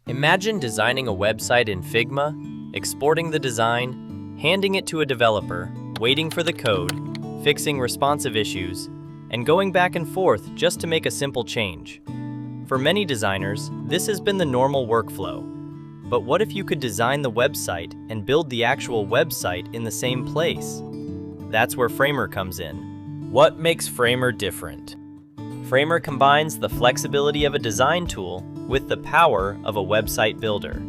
Imagine designing a website in Figma, exporting the design, handing it to a developer, waiting for the code, fixing responsive issues, and going back and forth just to make a simple change. For many designers, this has been the normal workflow. But what if you could design the website and build the actual website in the same place? That's where Framer comes in. What makes Framer different? Framer combines the flexibility of a design tool with the power of a website builder.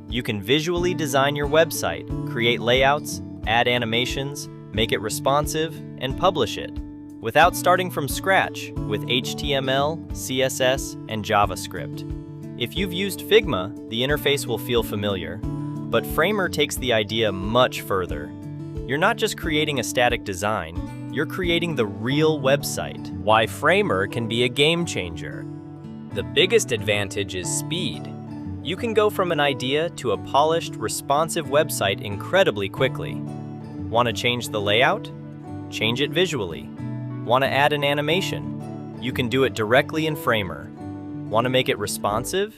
You can visually design your website, create layouts, add animations, make it responsive, and publish it, without starting from scratch with HTML, CSS, and JavaScript. If you've used Figma, the interface will feel familiar, but Framer takes the idea much further. You're not just creating a static design, you're creating the real website. Why Framer can be a game changer. The biggest advantage is speed. You can go from an idea to a polished, responsive website incredibly quickly. Want to change the layout? Change it visually. Want to add an animation? You can do it directly in Framer. Want to make it responsive?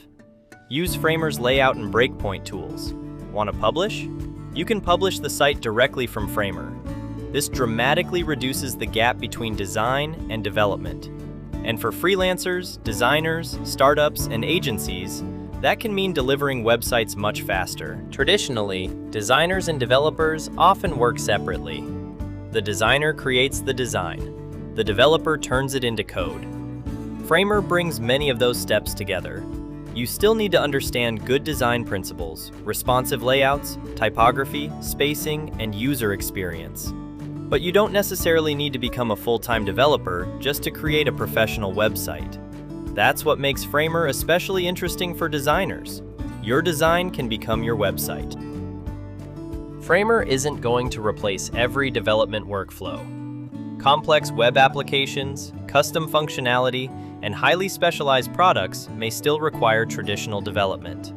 Use Framer's layout and breakpoint tools. Want to publish? You can publish the site directly from Framer. This dramatically reduces the gap between design and development. And for freelancers, designers, startups, and agencies, that can mean delivering websites much faster. Traditionally, designers and developers often work separately. The designer creates the design. The developer turns it into code. Framer brings many of those steps together. You still need to understand good design principles, responsive layouts, typography, spacing, and user experience. But you don't necessarily need to become a full-time developer just to create a professional website. That's what makes Framer especially interesting for designers. Your design can become your website. Framer isn't going to replace every development workflow. Complex web applications, custom functionality, and highly specialized products may still require traditional development.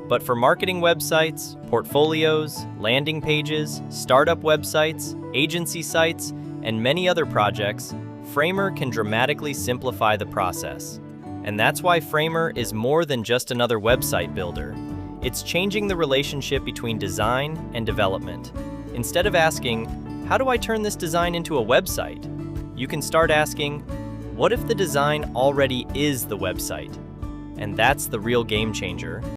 But for marketing websites, portfolios, landing pages, startup websites, agency sites, and many other projects, Framer can dramatically simplify the process. And that's why Framer is more than just another website builder. It's changing the relationship between design and development. Instead of asking, how do I turn this design into a website? You can start asking, what if the design already is the website? And that's the real game changer.